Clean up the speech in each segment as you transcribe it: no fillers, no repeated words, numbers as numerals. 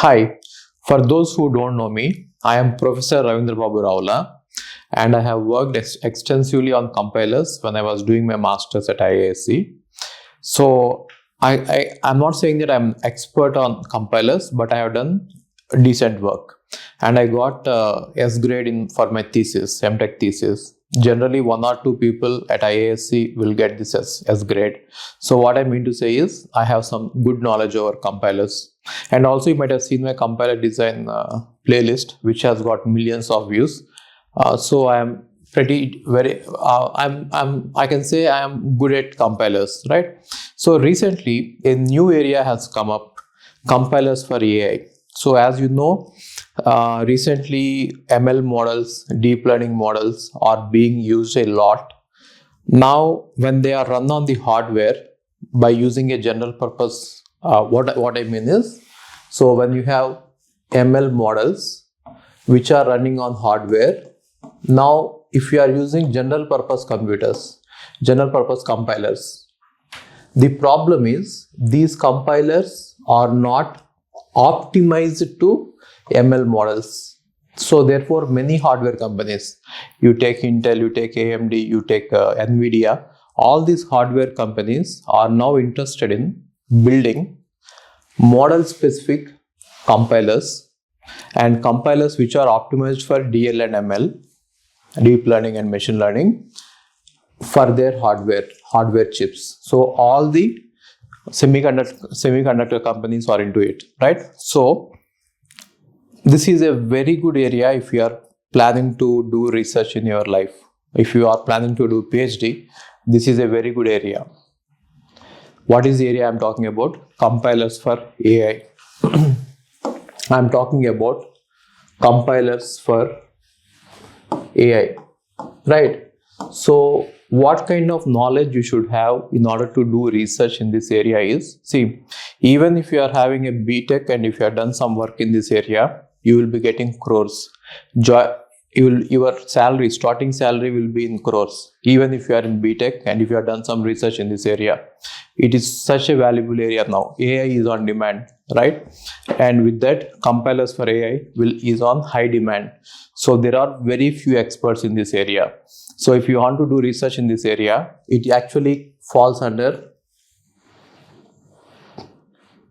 Hi, for those who don't know me, I am Professor Ravindrababu Ravula and I have worked extensively on compilers when I was doing my masters at IISc. So I'm not saying that I'm expert on compilers, but I have done decent work and I got S grade for my thesis, MTech thesis. Generally, one or two people at IISc will get this as S grade. So what I mean to say is I have some good knowledge over compilers. And also you might have seen my compiler design playlist, which has got millions of views. So I am I can say I am good at compilers, right? So recently a new area has come up, compilers for AI. So as you know, recently ML models, deep learning models are being used a lot. Now, when they are run on the hardware by using a general purpose, what I mean is, so when you have ML models which are running on hardware, now if you are using general purpose computers, general purpose compilers, the problem is these compilers are not optimized to ML models. So therefore, many hardware companies, you take Intel, you take AMD, you take Nvidia, all these hardware companies are now interested in building model specific compilers and compilers which are optimized for DL and ML, deep learning and machine learning, for their hardware chips. So all the semiconductor companies are into it, right? So this is a very good area if you are planning to do research in your life. If you are planning to do PhD, this is a very good area. What is the area I'm talking about? Compilers for AI. I'm talking about compilers for AI, right? So what kind of knowledge you should have in order to do research in this area is, see, even if you are having a BTech and if you have done some work in this area, you will be getting crores. Your salary, starting salary will be in crores, even if you are in BTech and if you have done some research in this area. It is such a valuable area now. AI is on demand, right? And with that, compilers for AI is on high demand. So there are very few experts in this area. So if you want to do research in this area, it actually falls under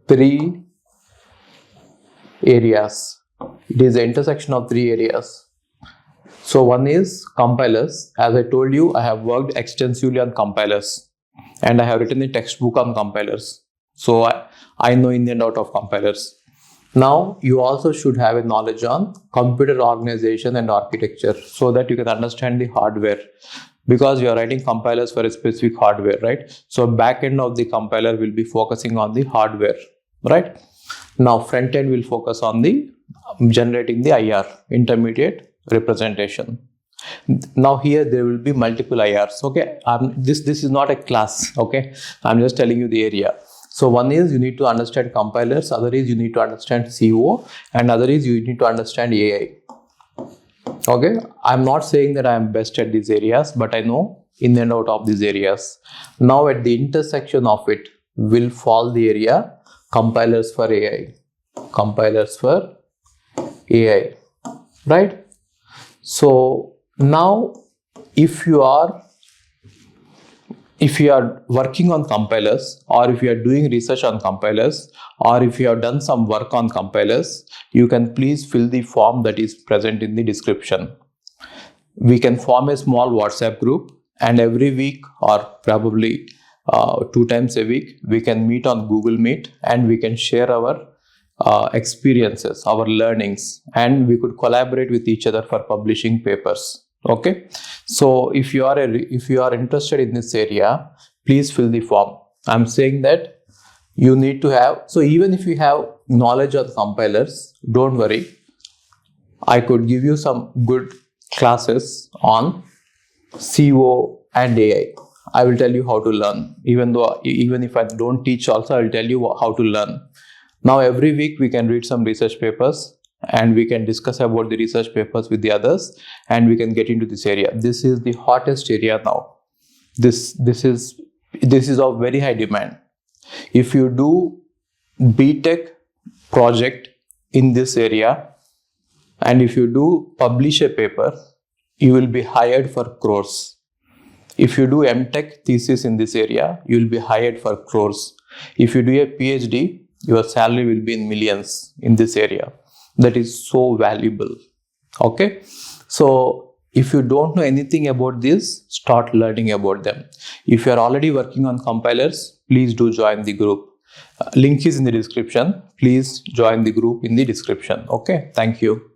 three areas. It is the intersection of three areas. So one is compilers. As I told you, I have worked extensively on compilers and I have written a textbook on compilers. So I know in and out of compilers. Now you also should have a knowledge on computer organization and architecture so that you can understand the hardware, because you are writing compilers for a specific hardware, right? So back end of the compiler will be focusing on the hardware, right? Now front end will focus on the generating the IR, intermediate representation. Now here there will be multiple IRs. Okay, this is not a class. Okay, I'm just telling you the area. So one is you need to understand compilers, other is you need to understand CO, and other is you need to understand AI. Okay, I'm not saying that I am best at these areas, but I know in and out of these areas. Now at the intersection of it will fall the area compilers for AI. Compilers for AI, right? So now if you are working on compilers, or if you are doing research on compilers, or if you have done some work on compilers, you can please fill the form that is present in the description. We can form a small WhatsApp group, and every week or probably 2 times a week, we can meet on Google Meet and we can share our experiences, our learnings, and we could collaborate with each other for publishing papers. Okay, so if you are interested in this area, please fill the form. I'm saying that you need to have, so even if you have knowledge of compilers, don't worry, I could give you some good classes on CO and AI. I will tell you how to learn. Even if I don't teach also, I will tell you how to learn. Now every week we can read some research papers and we can discuss about the research papers with the others, and we can get into this area. This is the hottest area now. This is of very high demand. If you do BTech project in this area, and if you do publish a paper, you will be hired for crores. If you do MTech thesis in this area, you will be hired for crores. If you do a PhD, your salary will be in millions in this area. That is so valuable. Okay. So if you don't know anything about this, start learning about them. If you are already working on compilers, please do join the group. Link is in the description. Please join the group in the description. Okay. Thank you.